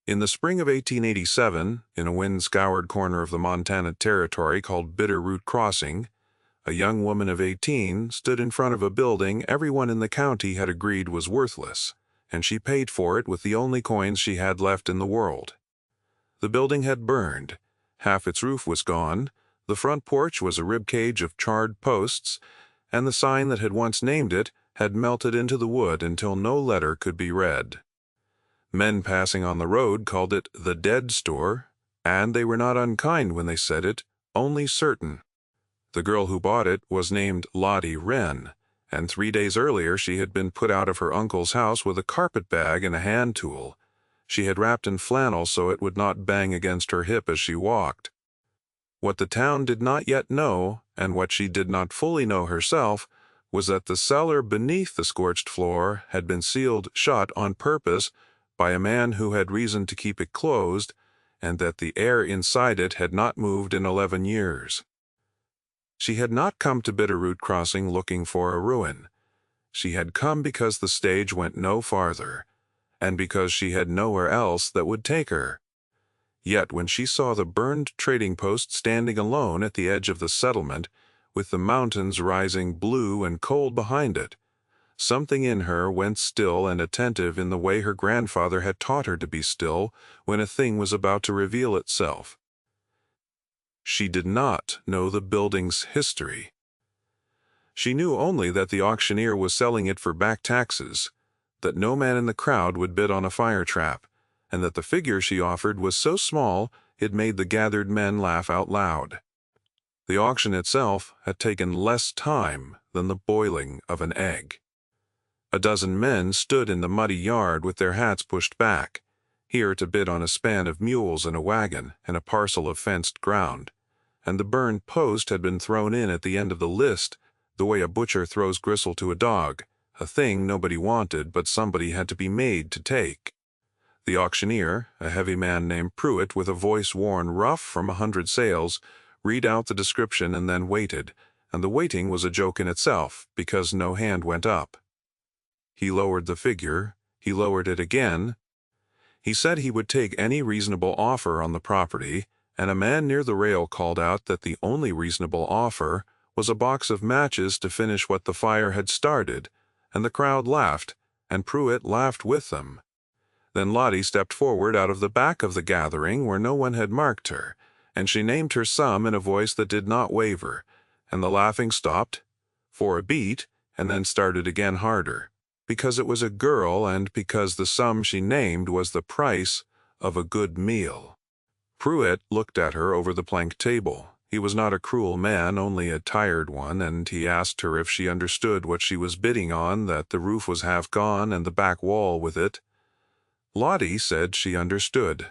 In the spring of 1887, in a wind-scoured corner of the Montana Territory called Bitterroot Crossing, a young woman of 18 stood in front of a building everyone in the county had agreed was worthless, and she paid for it with the only coins she had left in the world. The building had burned, half its roof was gone, the front porch was a ribcage of charred posts, and the sign that had once named it had melted into the wood until no letter could be read. Men passing on the road called it the dead store, and they were not unkind when they said it, only certain. The girl who bought it was named Lottie Wren, and 3 days earlier she had been put out of her uncle's house with a carpet bag and a hand tool. She had wrapped in flannel so it would not bang against her hip as she walked. What the town did not yet know, and what she did not fully know herself, was that the cellar beneath the scorched floor had been sealed shut on purpose by a man who had reason to keep it closed, and that the air inside it had not moved in 11 years. She had not come to Bitterroot Crossing looking for a ruin. She had come because the stage went no farther, and because she had nowhere else that would take her. Yet when she saw the burned trading post standing alone at the edge of the settlement, with the mountains rising blue and cold behind it, something in her went still and attentive in the way her grandfather had taught her to be still when a thing was about to reveal itself. She did not know the building's history. She knew only that the auctioneer was selling it for back taxes, that no man in the crowd would bid on a fire trap, and that the figure she offered was so small it made the gathered men laugh out loud. The auction itself had taken less time than the boiling of an egg. A dozen men stood in the muddy yard with their hats pushed back, here to bid on a span of mules and a wagon and a parcel of fenced ground, and the burned post had been thrown in at the end of the list, the way a butcher throws gristle to a dog, a thing nobody wanted but somebody had to be made to take. The auctioneer, a heavy man named Pruitt with a voice worn rough from 100 sales, read out the description and then waited, and the waiting was a joke in itself because no hand went up. He lowered the figure, he lowered it again. He said he would take any reasonable offer on the property, and a man near the rail called out that the only reasonable offer was a box of matches to finish what the fire had started, and the crowd laughed, and Pruitt laughed with them. Then Lottie stepped forward out of the back of the gathering where no one had marked her, and she named her sum in a voice that did not waver, and the laughing stopped, for a beat, and then started again harder, because it was a girl and because the sum she named was the price of a good meal. Pruitt looked at her over the plank table. He was not a cruel man, only a tired one, and he asked her if she understood what she was bidding on, that the roof was half gone and the back wall with it. Lottie said she understood.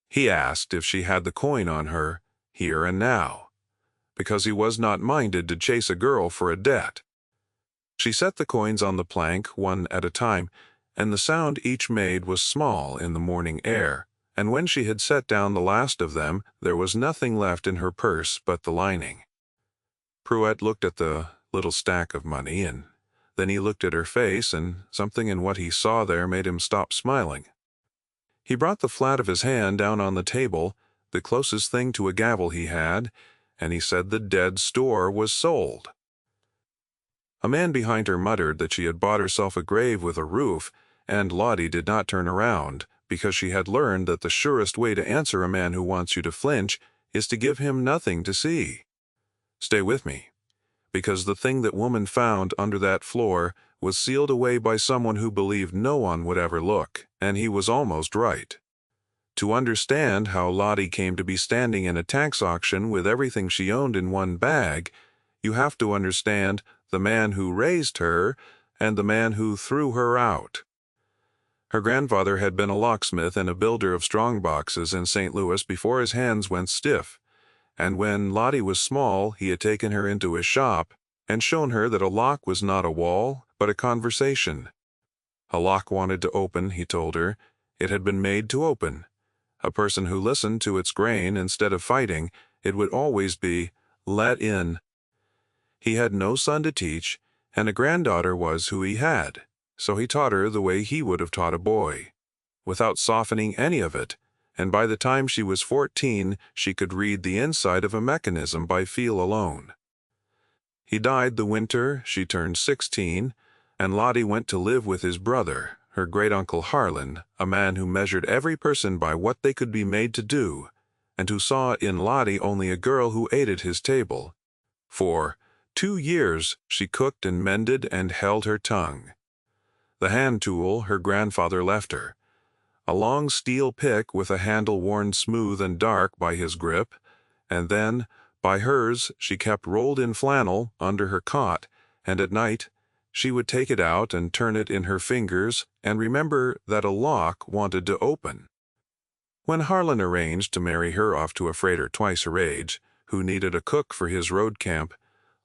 He asked if she had the coin on her, here and now, because he was not minded to chase a girl for a debt. She set the coins on the plank, one at a time, and the sound each made was small in the morning air, and when she had set down the last of them, there was nothing left in her purse but the lining. Pruitt looked at the little stack of money, and then he looked at her face, and something in what he saw there made him stop smiling. He brought the flat of his hand down on the table, the closest thing to a gavel he had, and he said the dead store was sold. A man behind her muttered that she had bought herself a grave with a roof, and Lottie did not turn around, because she had learned that the surest way to answer a man who wants you to flinch is to give him nothing to see. Stay with me, because the thing that woman found under that floor was sealed away by someone who believed no one would ever look, and he was almost right. To understand how Lottie came to be standing in a tax auction with everything she owned in one bag, you have to understand the man who raised her and the man who threw her out. Her grandfather had been a locksmith and a builder of strong boxes in St. Louis before his hands went stiff, and when Lottie was small he had taken her into his shop and shown her that a lock was not a wall, but a conversation. A lock wanted to open, he told her. It had been made to open. A person who listened to its grain instead of fighting, it would always be let in. He had no son to teach, and a granddaughter was who he had, so he taught her the way he would have taught a boy. without softening any of it, and by the time she was 14, she could read the inside of a mechanism by feel alone. He died the winter she turned 16, and Lottie went to live with his brother, her great-uncle Harlan, a man who measured every person by what they could be made to do, and who saw in Lottie only a girl who ate at his table. For 2 years she cooked and mended and held her tongue. The hand tool her grandfather left her, a long steel pick with a handle worn smooth and dark by his grip, and then, by hers, she kept rolled in flannel under her cot, and at night she would take it out and turn it in her fingers and remember that a lock wanted to open. When Harlan arranged to marry her off to a freighter twice her age, who needed a cook for his road camp,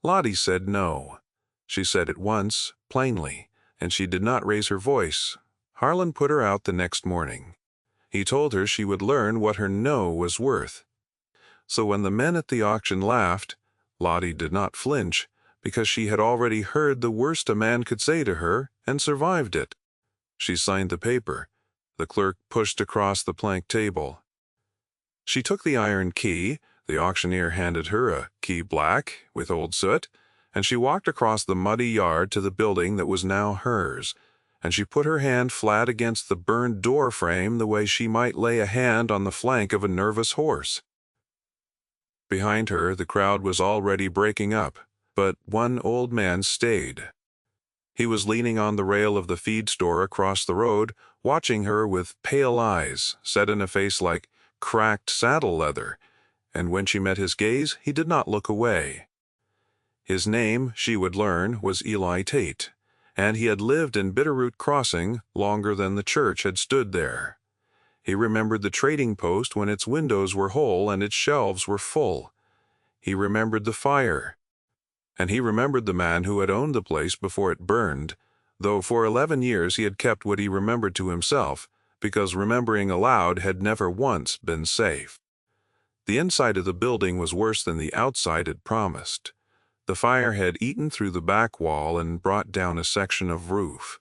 Lottie said no. She said it once, plainly, and she did not raise her voice. Harlan put her out the next morning. He told her she would learn what her no was worth. So when the men at the auction laughed, Lottie did not flinch, because she had already heard the worst a man could say to her and survived it. She signed the paper. The clerk pushed across the plank table. She took the iron key. The auctioneer handed her a key black, with old soot, and she walked across the muddy yard to the building that was now hers, and she put her hand flat against the burned door frame the way she might lay a hand on the flank of a nervous horse. Behind her, the crowd was already breaking up, but one old man stayed. He was leaning on the rail of the feed store across the road, watching her with pale eyes set in a face like cracked saddle leather, and when she met his gaze, he did not look away. His name, she would learn, was Eli Tate, and he had lived in Bitterroot Crossing longer than the church had stood there. He remembered the trading post when its windows were whole and its shelves were full. He remembered the fire. And he remembered the man who had owned the place before it burned, though for 11 years he had kept what he remembered to himself, because remembering aloud had never once been safe. The inside of the building was worse than the outside had promised. The fire had eaten through the back wall and brought down a section of roof,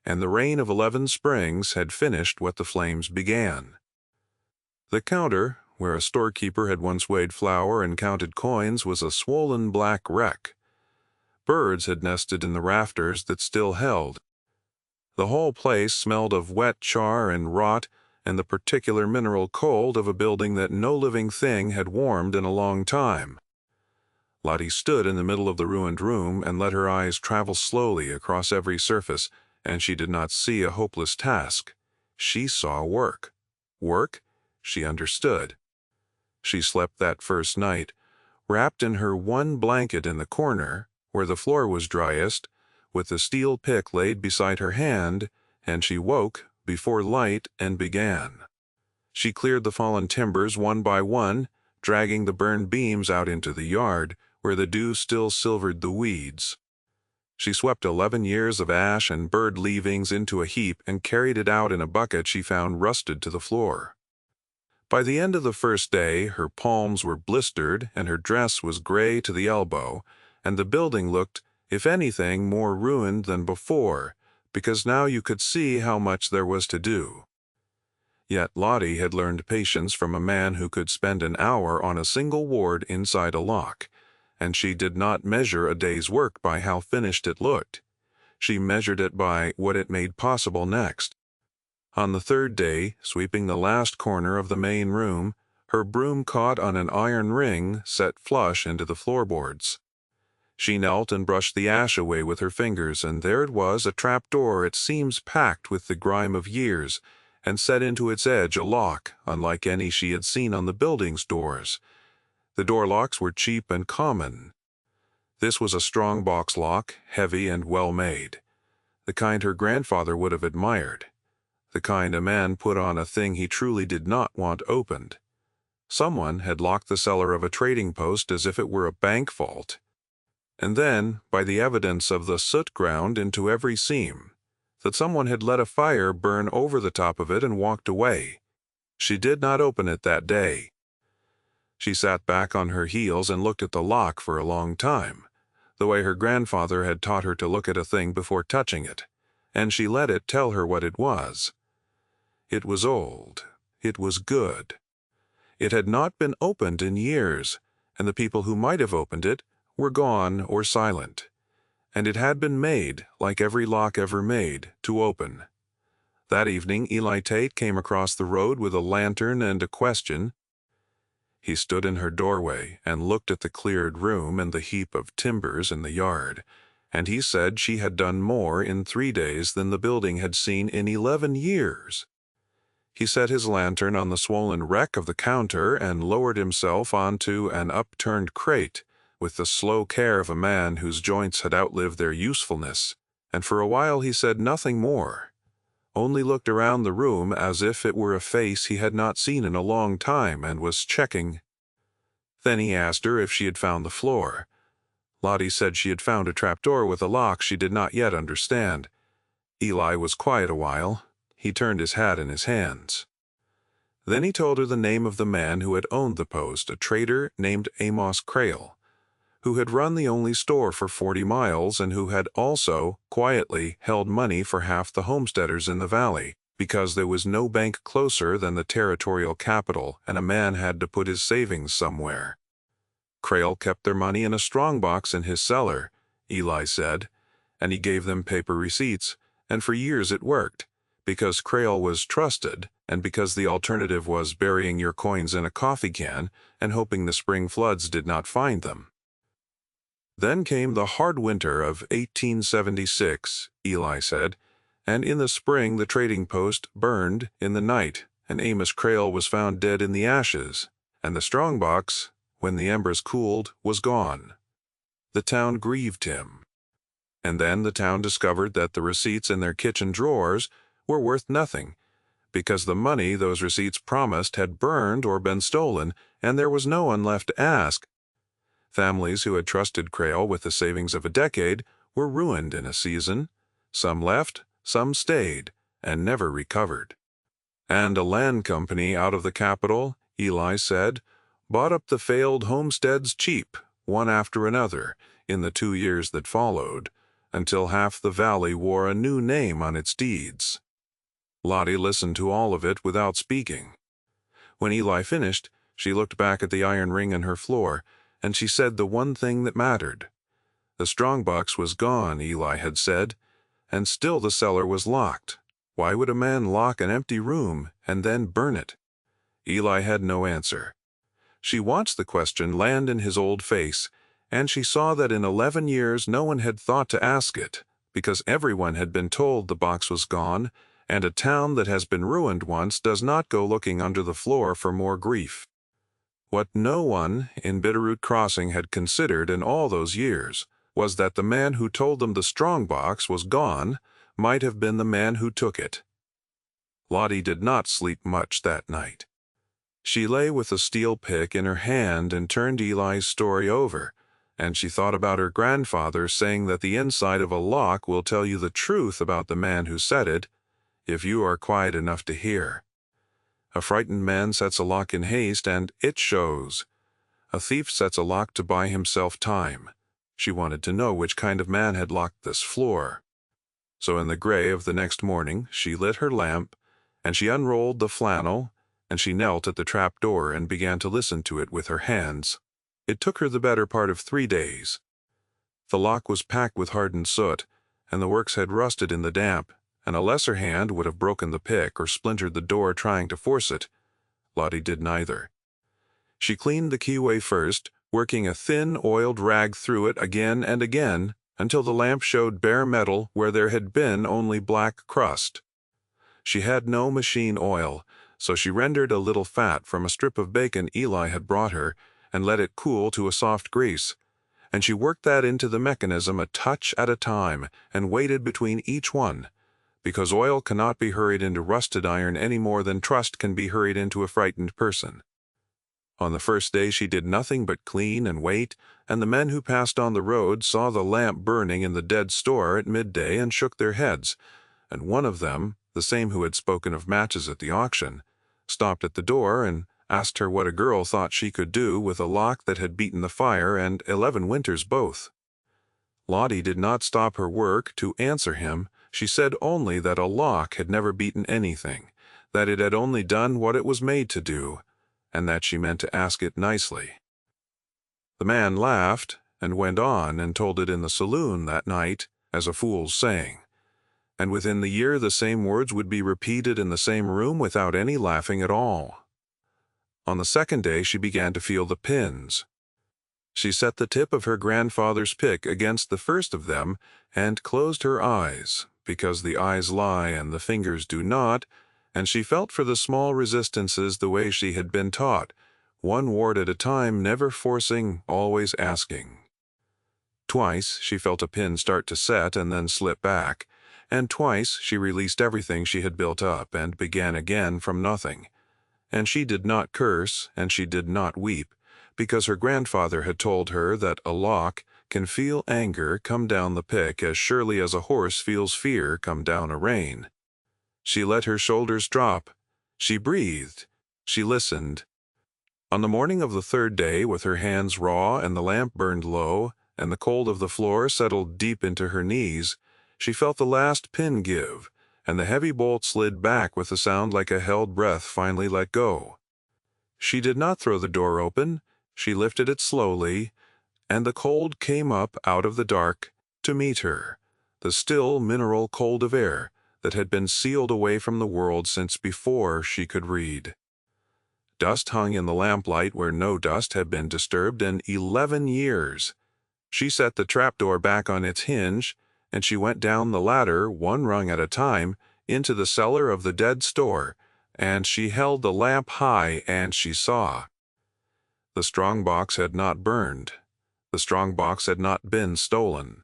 and the rain of 11 springs had finished what the flames began. The counter, where a storekeeper had once weighed flour and counted coins, was a swollen black wreck. Birds had nested in the rafters that still held. The whole place smelled of wet char and rot and the particular mineral cold of a building that no living thing had warmed in a long time. Lottie stood in the middle of the ruined room and let her eyes travel slowly across every surface, and she did not see a hopeless task. She saw work. Work? She understood. She slept that first night, wrapped in her one blanket in the corner, where the floor was driest, with the steel pick laid beside her hand, and she woke before light and began. She cleared the fallen timbers one by one, dragging the burned beams out into the yard, where the dew still silvered the weeds. She swept 11 years of ash and bird leavings into a heap and carried it out in a bucket she found rusted to the floor. By the end of the first day, her palms were blistered and her dress was gray to the elbow, and the building looked, if anything, more ruined than before, because now you could see how much there was to do. Yet Lottie had learned patience from a man who could spend an hour on a single ward inside a lock, and she did not measure a day's work by how finished it looked. She measured it by what it made possible next. On the third day, sweeping the last corner of the main room, her broom caught on an iron ring set flush into the floorboards. She knelt and brushed the ash away with her fingers, and there it was, a trapdoor, its seams packed with the grime of years, and set into its edge a lock, unlike any she had seen on the building's doors. The door locks were cheap and common. This was a strong box lock, heavy and well made, the kind her grandfather would have admired, the kind a man put on a thing he truly did not want opened. Someone had locked the cellar of a trading post as if it were a bank vault. And then, by the evidence of the soot ground into every seam, that someone had let a fire burn over the top of it and walked away. She did not open it that day. She sat back on her heels and looked at the lock for a long time, the way her grandfather had taught her to look at a thing before touching it, and she let it tell her what it was. It was old. It was good. It had not been opened in years, and the people who might have opened it were gone or silent. And it had been made, like every lock ever made, to open. That evening Eli Tate came across the road with a lantern and a question. He stood in her doorway and looked at the cleared room and the heap of timbers in the yard, and he said she had done more in 3 days than the building had seen in 11 years. He set his lantern on the swollen wreck of the counter and lowered himself onto an upturned crate with the slow care of a man whose joints had outlived their usefulness, and for a while he said nothing more, only looked around the room as if it were a face he had not seen in a long time and was checking. Then he asked her if she had found the floor. Lottie said she had found a trapdoor with a lock she did not yet understand. Eli was quiet a while. He turned his hat in his hands. Then he told her the name of the man who had owned the post, a trader named Amos Crale, who had run the only store for 40 miles and who had also, quietly, held money for half the homesteaders in the valley, because there was no bank closer than the territorial capital and a man had to put his savings somewhere. Crale kept their money in a strongbox in his cellar, Eli said, and he gave them paper receipts, and for years it worked, because Crale was trusted and because the alternative was burying your coins in a coffee can and hoping the spring floods did not find them. Then came the hard winter of 1876, Eli said, and in the spring the trading post burned in the night, and Amos Crale was found dead in the ashes, and the strongbox, when the embers cooled, was gone. The town grieved him. And then the town discovered that the receipts in their kitchen drawers were worth nothing, because the money those receipts promised had burned or been stolen, and there was no one left to ask. Families who had trusted Crale with the savings of a decade were ruined in a season. Some left, some stayed, and never recovered. And a land company out of the capital, Eli said, bought up the failed homesteads cheap, one after another, in the 2 years that followed, until half the valley wore a new name on its deeds. Lottie listened to all of it without speaking. When Eli finished, she looked back at the iron ring in her floor, and she said the one thing that mattered. The strongbox was gone, Eli had said, and still the cellar was locked. Why would a man lock an empty room and then burn it? Eli had no answer. She watched the question land in his old face, and she saw that in 11 years no one had thought to ask it, because everyone had been told the box was gone, and a town that has been ruined once does not go looking under the floor for more grief. What no one in Bitterroot Crossing had considered in all those years was that the man who told them the strongbox was gone might have been the man who took it. Lottie did not sleep much that night. She lay with a steel pick in her hand and turned Eli's story over, and she thought about her grandfather saying that the inside of a lock will tell you the truth about the man who said it, if you are quiet enough to hear. A frightened man sets a lock in haste, and it shows. A thief sets a lock to buy himself time. She wanted to know which kind of man had locked this floor. So in the gray of the next morning, she lit her lamp, and she unrolled the flannel, and she knelt at the trap door and began to listen to it with her hands. It took her the better part of 3 days. The lock was packed with hardened soot, and the works had rusted in the damp, and a lesser hand would have broken the pick or splintered the door trying to force it. Lottie did neither. She cleaned the keyway first, working a thin, oiled rag through it again and again until the lamp showed bare metal where there had been only black crust. She had no machine oil, so she rendered a little fat from a strip of bacon Eli had brought her and let it cool to a soft grease, and she worked that into the mechanism a touch at a time and waited between each one, because oil cannot be hurried into rusted iron any more than trust can be hurried into a frightened person. On the first day she did nothing but clean and wait, and the men who passed on the road saw the lamp burning in the dead store at midday and shook their heads, and one of them, the same who had spoken of matches at the auction, stopped at the door and asked her what a girl thought she could do with a lock that had beaten the fire and 11 winters both. Lottie did not stop her work to answer him. She said only that a lock had never beaten anything, that it had only done what it was made to do, and that she meant to ask it nicely. The man laughed and went on and told it in the saloon that night as a fool's saying, and within the year the same words would be repeated in the same room without any laughing at all. On the second day she began to feel the pins. She set the tip of her grandfather's pick against the first of them and closed her eyes, because the eyes lie and the fingers do not, and she felt for the small resistances the way she had been taught, one ward at a time, never forcing, always asking. Twice she felt a pin start to set and then slip back, and twice she released everything she had built up and began again from nothing. And she did not curse, and she did not weep, because her grandfather had told her that a lock can feel anger come down the pick as surely as a horse feels fear come down a rein. She let her shoulders drop. She breathed. She listened. On the morning of the third day, with her hands raw and the lamp burned low, and the cold of the floor settled deep into her knees, she felt the last pin give, and the heavy bolt slid back with a sound like a held breath finally let go. She did not throw the door open. She lifted it slowly, and the cold came up out of the dark to meet her, the still mineral cold of air that had been sealed away from the world since before she could read. Dust hung in the lamplight where no dust had been disturbed in 11 years. She set the trapdoor back on its hinge, and she went down the ladder, one rung at a time, into the cellar of the dead store, and she held the lamp high, and she saw. The strong box had not burned. The strong box had not been stolen.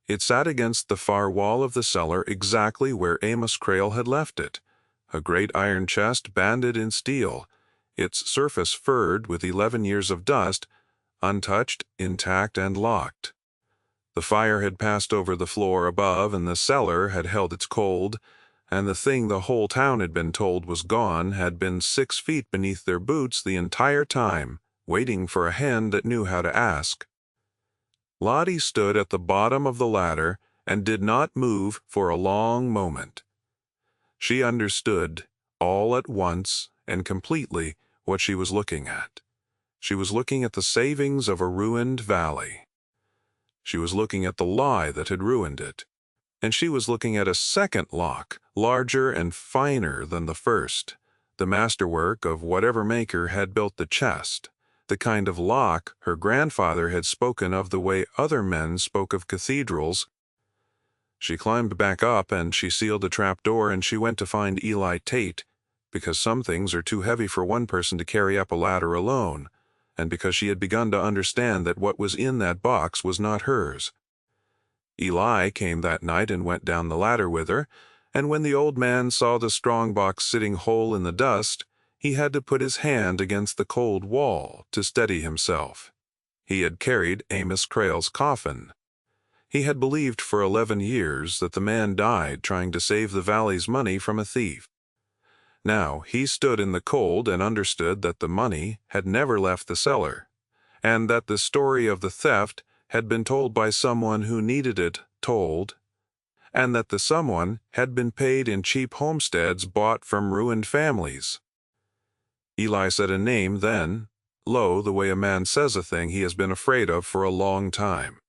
It sat against the far wall of the cellar exactly where Amos Crale had left it, a great iron chest banded in steel, its surface furred with 11 years of dust, untouched, intact, and locked. The fire had passed over the floor above, and the cellar had held its cold, and the thing the whole town had been told was gone had been 6 feet beneath their boots the entire time, waiting for a hand that knew how to ask. Lottie stood at the bottom of the ladder and did not move for a long moment. She understood, all at once and completely, what she was looking at. She was looking at the savings of a ruined valley. She was looking at the lie that had ruined it. And she was looking at a second lock, larger and finer than the first, the masterwork of whatever maker had built the chest, the kind of lock her grandfather had spoken of the way other men spoke of cathedrals. She climbed back up, and she sealed the trap door, and she went to find Eli Tate, because some things are too heavy for one person to carry up a ladder alone, and because she had begun to understand that what was in that box was not hers. Eli came that night and went down the ladder with her, and when the old man saw the strong box sitting whole in the dust, he had to put his hand against the cold wall to steady himself. He had carried Amos Crale's coffin. He had believed for 11 years that the man died trying to save the valley's money from a thief. Now he stood in the cold and understood that the money had never left the cellar, and that the story of the theft had been told by someone who needed it told, and that the someone had been paid in cheap homesteads bought from ruined families. Eli said a name then, low, the way a man says a thing he has been afraid of for a long time.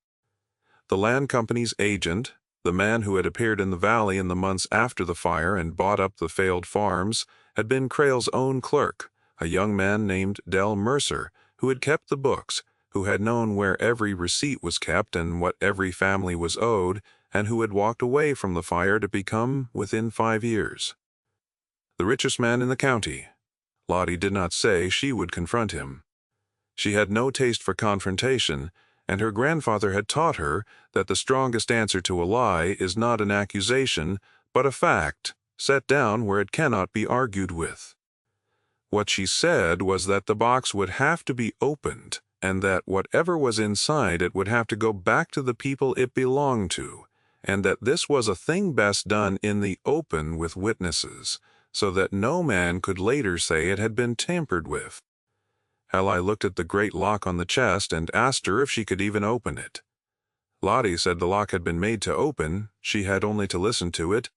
The land company's agent, the man who had appeared in the valley in the months after the fire and bought up the failed farms, had been Crale's own clerk, a young man named Del Mercer, who had kept the books, who had known where every receipt was kept and what every family was owed, and who had walked away from the fire to become within 5 years the richest man in the county. Lottie did not say she would confront him. She had no taste for confrontation, and her grandfather had taught her that the strongest answer to a lie is not an accusation, but a fact, set down where it cannot be argued with. What she said was that the box would have to be opened, and that whatever was inside it would have to go back to the people it belonged to, and that this was a thing best done in the open with witnesses, so that no man could later say it had been tampered with. Eli looked at the great lock on the chest and asked her if she could even open it. Lottie said the lock had been made to open, she had only to listen to it.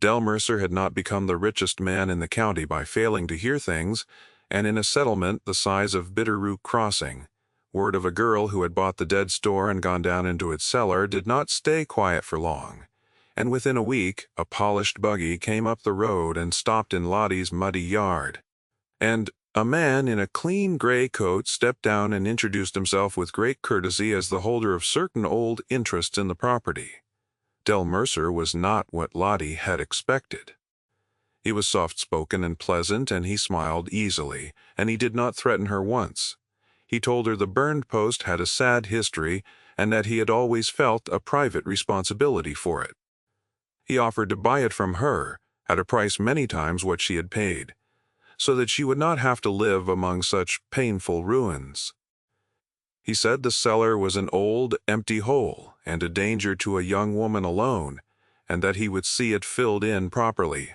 Del Mercer had not become the richest man in the county by failing to hear things, and in a settlement the size of Bitterroot Crossing, word of a girl who had bought the dead store and gone down into its cellar did not stay quiet for long, and within a week a polished buggy came up the road and stopped in Lottie's muddy yard. And a man in a clean gray coat stepped down and introduced himself with great courtesy as the holder of certain old interests in the property. Del Mercer was not what Lottie had expected. He was soft-spoken and pleasant, and he smiled easily, and he did not threaten her once. He told her the burned post had a sad history, and that he had always felt a private responsibility for it. He offered to buy it from her, at a price many times what she had paid, so that she would not have to live among such painful ruins. He said the cellar was an old, empty hole, and a danger to a young woman alone, and that he would see it filled in properly.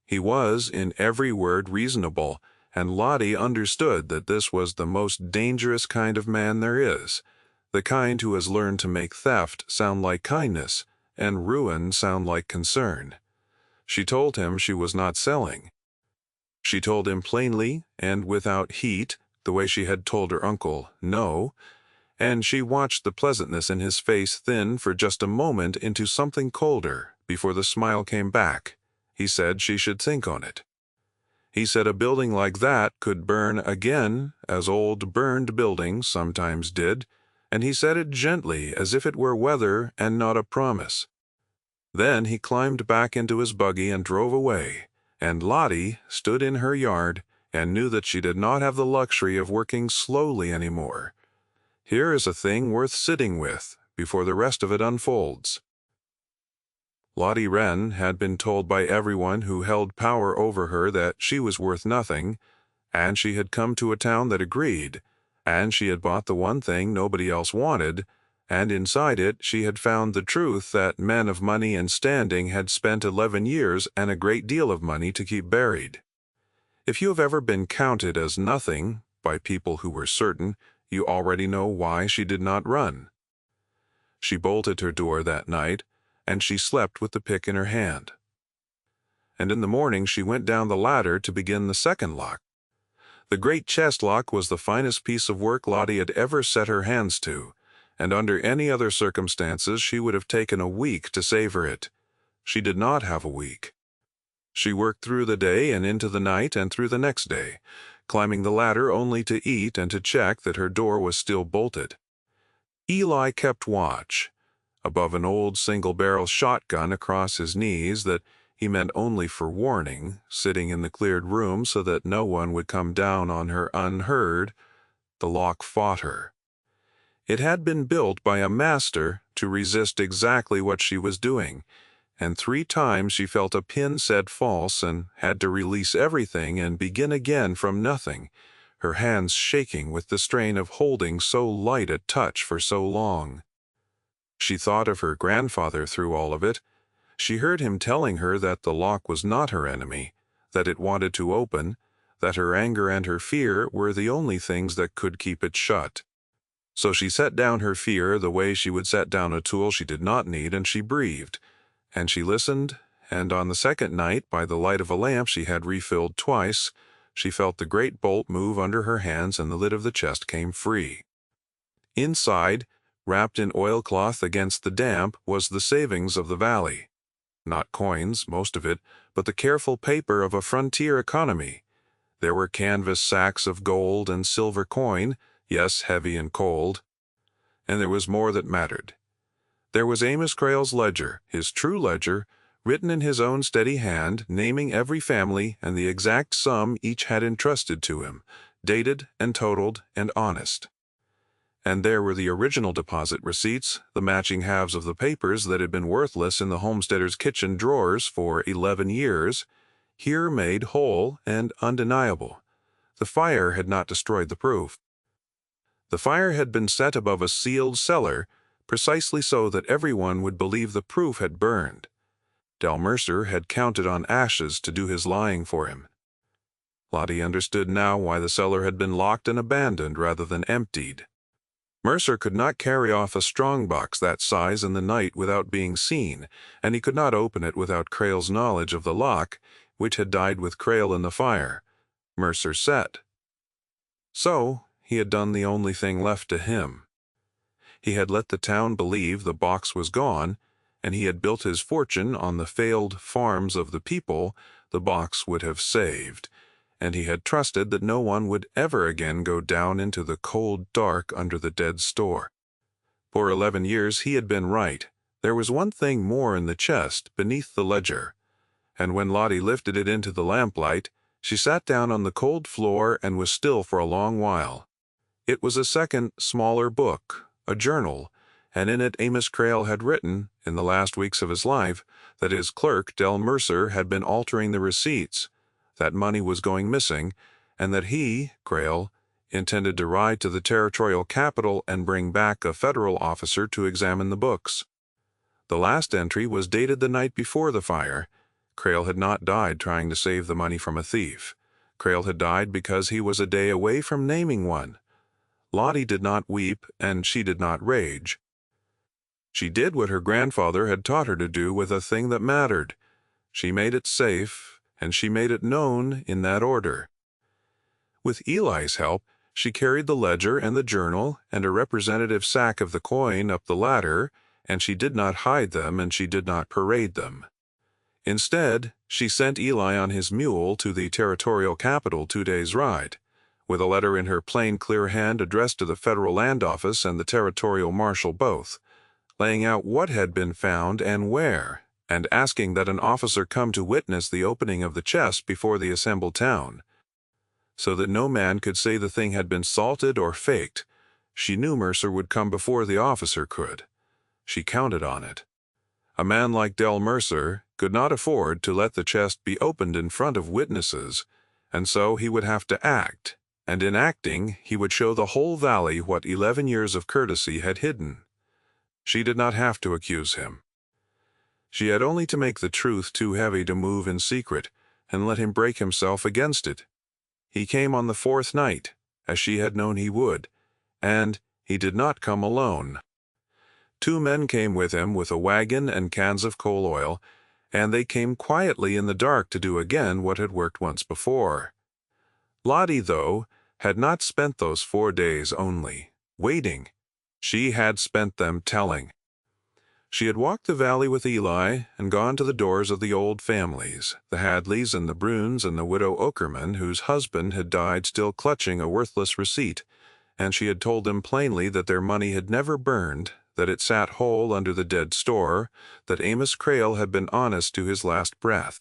He was, in every word, reasonable, and Lottie understood that this was the most dangerous kind of man there is, the kind who has learned to make theft sound like kindness, and ruin sound like concern. She told him she was not selling. She told him plainly and without heat, the way she had told her uncle, no, and she watched the pleasantness in his face thin for just a moment into something colder before the smile came back. He said she should think on it. He said a building like that could burn again, as old burned buildings sometimes did, and he said it gently as if it were weather and not a promise. Then he climbed back into his buggy and drove away, and Lottie stood in her yard and knew that she did not have the luxury of working slowly anymore. Here is a thing worth sitting with before the rest of it unfolds. Lottie Wren had been told by everyone who held power over her that she was worth nothing, and she had come to a town that agreed, and she had bought the one thing nobody else wanted, and inside it she had found the truth that men of money and standing had spent 11 years and a great deal of money to keep buried. If you have ever been counted as nothing by people who were certain, you already know why she did not run. She bolted her door that night, and she slept with the pick in her hand. And in the morning she went down the ladder to begin the second lock. The great chest lock was the finest piece of work Lottie had ever set her hands to, and under any other circumstances she would have taken a week to savor it. She did not have a week. She worked through the day and into the night and through the next day, climbing the ladder only to eat and to check that her door was still bolted. Eli kept watch, above an old single-barrel shotgun across his knees that he meant only for warning, sitting in the cleared room so that no one would come down on her unheard. The lock fought her. It had been built by a master to resist exactly what she was doing, and 3 times she felt a pin set false and had to release everything and begin again from nothing, her hands shaking with the strain of holding so light a touch for so long. She thought of her grandfather through all of it. She heard him telling her that the lock was not her enemy, that it wanted to open, that her anger and her fear were the only things that could keep it shut. So she set down her fear the way she would set down a tool she did not need, and she breathed. And she listened, and on the second night, by the light of a lamp she had refilled twice, she felt the great bolt move under her hands and the lid of the chest came free. Inside, wrapped in oilcloth against the damp, was the savings of the valley. Not coins, most of it, but the careful paper of a frontier economy. There were canvas sacks of gold and silver coin, yes, heavy and cold. And there was more that mattered. There was Amos Crail's ledger, his true ledger, written in his own steady hand, naming every family and the exact sum each had entrusted to him, dated and totaled and honest. And there were the original deposit receipts, the matching halves of the papers that had been worthless in the homesteader's kitchen drawers for 11 years, here made whole and undeniable. The fire had not destroyed the proof. The fire had been set above a sealed cellar, precisely so that everyone would believe the proof had burned. Del Mercer had counted on ashes to do his lying for him. Lottie understood now why the cellar had been locked and abandoned rather than emptied. Mercer could not carry off a strong box that size in the night without being seen, and he could not open it without Crale's knowledge of the lock, which had died with Crale in the fire, Mercer said. So, he had done the only thing left to him. He had let the town believe the box was gone, and he had built his fortune on the failed farms of the people the box would have saved, and he had trusted that no one would ever again go down into the cold dark under the dead store. For 11 years he had been right. There was one thing more in the chest beneath the ledger, and when Lottie lifted it into the lamplight, she sat down on the cold floor and was still for a long while. It was a second, smaller book, a journal, and in it Amos Crale had written, in the last weeks of his life, that his clerk, Del Mercer, had been altering the receipts, that money was going missing, and that he, Crale, intended to ride to the territorial capital and bring back a federal officer to examine the books. The last entry was dated the night before the fire. Crale had not died trying to save the money from a thief. Crale had died because he was a day away from naming one. Lottie did not weep, and she did not rage. She did what her grandfather had taught her to do with a thing that mattered. She made it safe, and she made it known in that order. With Eli's help, she carried the ledger and the journal and a representative sack of the coin up the ladder, and she did not hide them and she did not parade them. Instead, she sent Eli on his mule to the territorial capital 2 days' ride, with a letter in her plain, clear hand addressed to the Federal Land Office and the territorial marshal both, laying out what had been found and where, and asking that an officer come to witness the opening of the chest before the assembled town, so that no man could say the thing had been salted or faked. She knew Mercer would come before the officer could. She counted on it. A man like Del Mercer could not afford to let the chest be opened in front of witnesses, and so he would have to act, and in acting he would show the whole valley what 11 years of courtesy had hidden. She did not have to accuse him. She had only to make the truth too heavy to move in secret, and let him break himself against it. He came on the 4th night, as she had known he would, and he did not come alone. 2 men came with him with a wagon and cans of coal oil, and they came quietly in the dark to do again what had worked once before. Lottie, though, had not spent those 4 days only waiting. She had spent them telling. She had walked the valley with Eli and gone to the doors of the old families, the Hadleys and the Bruns and the widow Okerman, whose husband had died still clutching a worthless receipt, and she had told them plainly that their money had never burned, that it sat whole under the dead store, that Amos Crale had been honest to his last breath,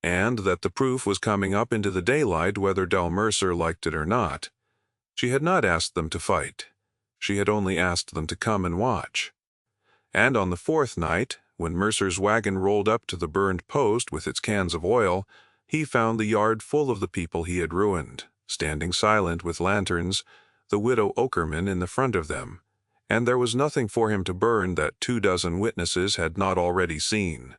and that the proof was coming up into the daylight whether Del Mercer liked it or not. She had not asked them to fight. She had only asked them to come and watch. And on the 4th night, when Mercer's wagon rolled up to the burned post with its cans of oil, he found the yard full of the people he had ruined, standing silent with lanterns, the widow Okerman in the front of them, and there was nothing for him to burn that 24 witnesses had not already seen.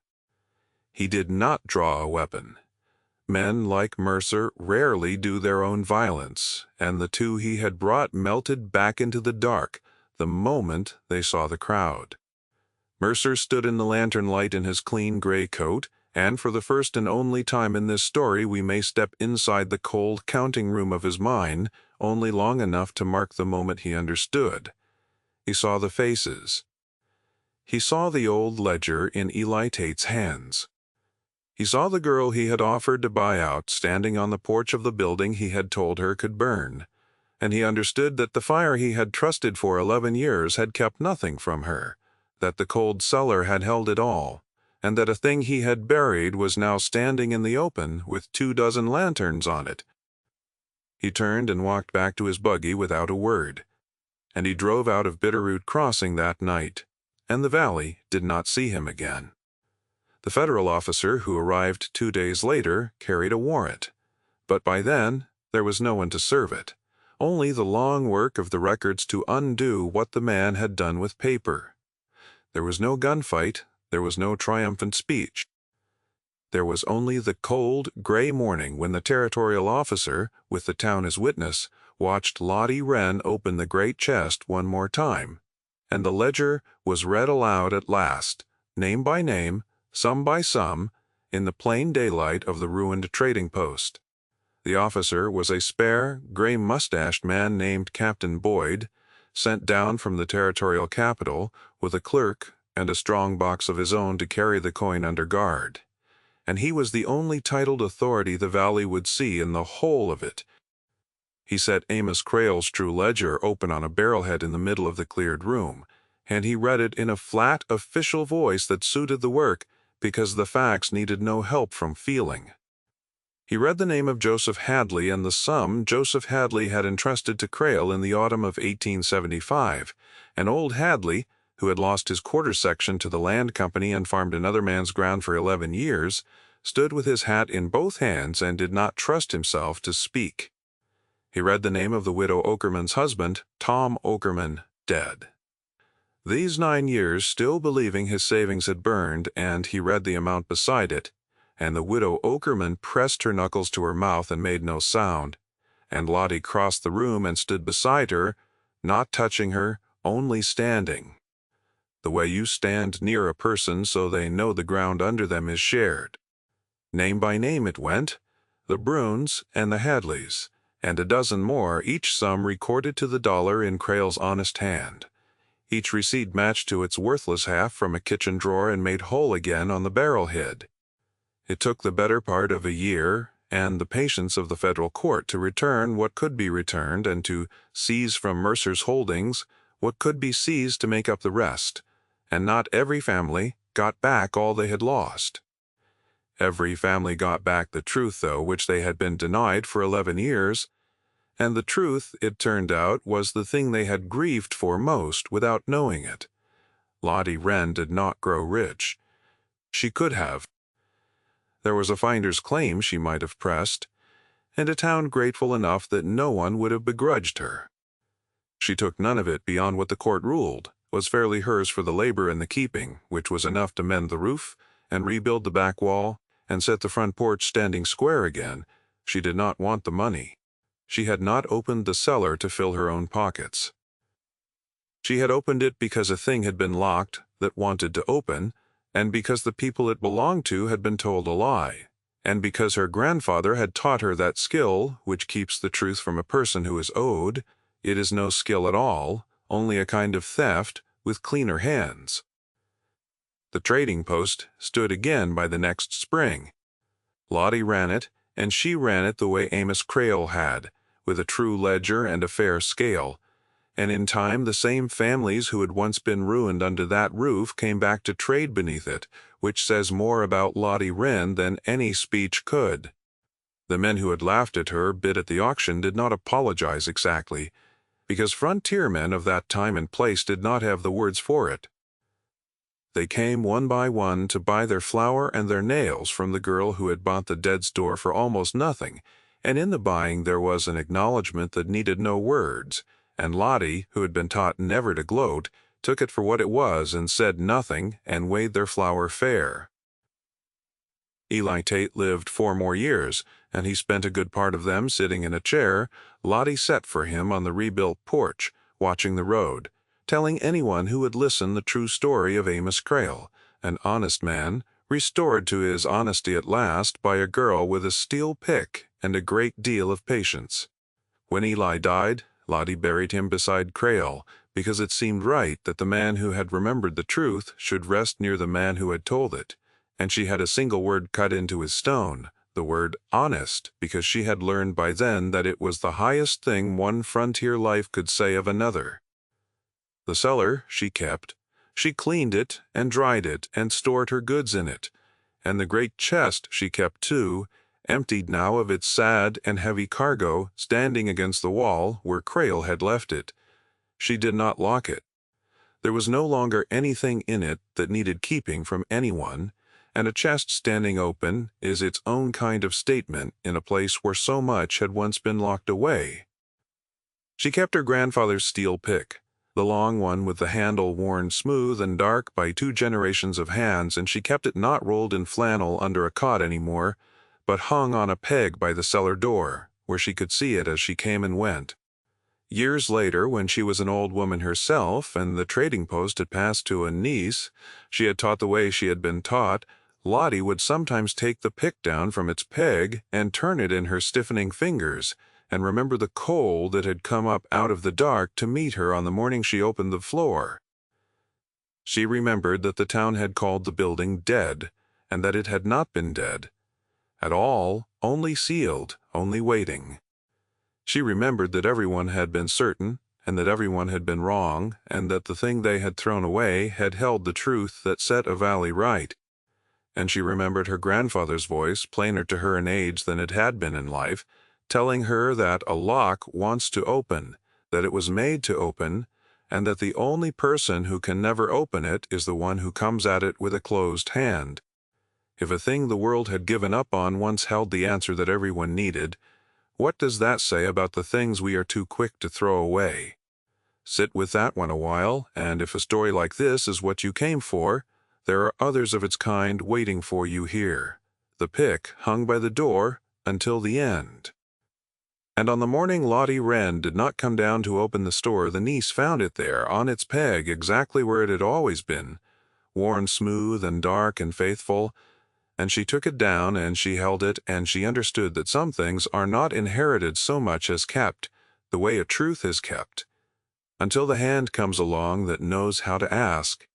He did not draw a weapon. Men like Mercer rarely do their own violence, and the 2 he had brought melted back into the dark the moment they saw the crowd. Mercer stood in the lantern light in his clean gray coat, and for the first and only time in this story we may step inside the cold counting room of his mind, only long enough to mark the moment he understood. He saw the faces. He saw the old ledger in Eli Tate's hands. He saw the girl he had offered to buy out standing on the porch of the building he had told her could burn, and he understood that the fire he had trusted for 11 years had kept nothing from her, that the cold cellar had held it all, and that a thing he had buried was now standing in the open with 24 lanterns on it. He turned and walked back to his buggy without a word, and he drove out of Bitterroot Crossing that night, and the valley did not see him again. The federal officer who arrived 2 days later carried a warrant, but by then there was no one to serve it, only the long work of the records to undo what the man had done with paper. There was no gunfight, there was no triumphant speech. There was only the cold, gray morning when the territorial officer, with the town as witness, watched Lottie Wren open the great chest one more time, and the ledger was read aloud at last, name by name, sum by sum, in the plain daylight of the ruined trading post. The officer was a spare, gray-mustached man named Captain Boyd, sent down from the territorial capital with a clerk and a strong box of his own to carry the coin under guard. And he was the only titled authority the valley would see in the whole of it. He set Amos Crail's true ledger open on a barrelhead in the middle of the cleared room, and he read it in a flat, official voice that suited the work because the facts needed no help from feeling. He read the name of Joseph Hadley and the sum Joseph Hadley had entrusted to Crail in the autumn of 1875, and old Hadley, who had lost his quarter section to the land company and farmed another man's ground for 11 years, stood with his hat in both hands and did not trust himself to speak. He read the name of the widow Okerman's husband, Tom Okerman, dead. These 9 years still believing his savings had burned, and he read the amount beside it, and the widow Okerman pressed her knuckles to her mouth and made no sound, and Lottie crossed the room and stood beside her, not touching her, only standing. The way you stand near a person so they know the ground under them is shared. Name by name it went, the Bruins and the Hadleys, and a dozen more, each sum recorded to the dollar in Crail's honest hand. Each receipt matched to its worthless half from a kitchen drawer and made whole again on the barrelhead. It took the better part of a year and the patience of the federal court to return what could be returned and to seize from Mercer's holdings what could be seized to make up the rest, and not every family got back all they had lost. Every family got back the truth, though, which they had been denied for 11 years, and the truth, it turned out, was the thing they had grieved for most without knowing it. Lottie Wren did not grow rich. She could have. There was a finder's claim she might have pressed, and a town grateful enough that no one would have begrudged her. She took none of it beyond what the court ruled was fairly hers for the labor and the keeping, which was enough to mend the roof and rebuild the back wall and set the front porch standing square again. She did not want the money. She had not opened the cellar to fill her own pockets. She had opened it because a thing had been locked that wanted to open, and because the people it belonged to had been told a lie, and because her grandfather had taught her that skill which keeps the truth from a person who is owed. It is no skill at all, only a kind of theft with cleaner hands. The trading post stood again by the next spring. Lottie ran it, and she ran it the way Amos Crail had, with a true ledger and a fair scale, and in time the same families who had once been ruined under that roof came back to trade beneath it, which says more about Lottie Wren than any speech could. The men who had laughed at her bid at the auction did not apologize exactly, because frontiermen of that time and place did not have the words for it. They came one by one to buy their flour and their nails from the girl who had bought the dead store for almost nothing, and in the buying there was an acknowledgment that needed no words, and Lottie, who had been taught never to gloat, took it for what it was and said nothing and weighed their flour fair. Eli Tate lived 4 more years, and he spent a good part of them sitting in a chair Lottie set for him on the rebuilt porch, watching the road, telling anyone who would listen the true story of Amos Crail, an honest man, restored to his honesty at last by a girl with a steel pick and a great deal of patience. When Eli died, Lottie buried him beside Crail, because it seemed right that the man who had remembered the truth should rest near the man who had told it, and she had a single word cut into his stone, the word honest, because she had learned by then that it was the highest thing one frontier life could say of another. The cellar she kept. She cleaned it and dried it and stored her goods in it, and the great chest she kept too, emptied now of its sad and heavy cargo, standing against the wall where Crail had left it. She did not lock it. There was no longer anything in it that needed keeping from anyone, and a chest standing open is its own kind of statement in a place where so much had once been locked away. She kept her grandfather's steel pick, the long one with the handle worn smooth and dark by 2 generations of hands, and she kept it not rolled in flannel under a cot anymore, but hung on a peg by the cellar door, where she could see it as she came and went. Years later, when she was an old woman herself and the trading post had passed to a niece she had taught the way she had been taught, Lottie would sometimes take the pick down from its peg and turn it in her stiffening fingers, and remember the coal that had come up out of the dark to meet her on the morning she opened the floor. She remembered that the town had called the building dead, and that it had not been dead at all, only sealed, only waiting. She remembered that everyone had been certain, and that everyone had been wrong, and that the thing they had thrown away had held the truth that set a valley right. And she remembered her grandfather's voice, plainer to her in age than it had been in life, telling her that a lock wants to open, that it was made to open, and that the only person who can never open it is the one who comes at it with a closed hand. If a thing the world had given up on once held the answer that everyone needed, what does that say about the things we are too quick to throw away? Sit with that one a while, and if a story like this is what you came for, there are others of its kind waiting for you here. The pick hung by the door until the end. And on the morning Lottie Wren did not come down to open the store, the niece found it there, on its peg, exactly where it had always been, worn smooth and dark and faithful, and she took it down and she held it, and she understood that some things are not inherited so much as kept, the way a truth is kept, until the hand comes along that knows how to ask.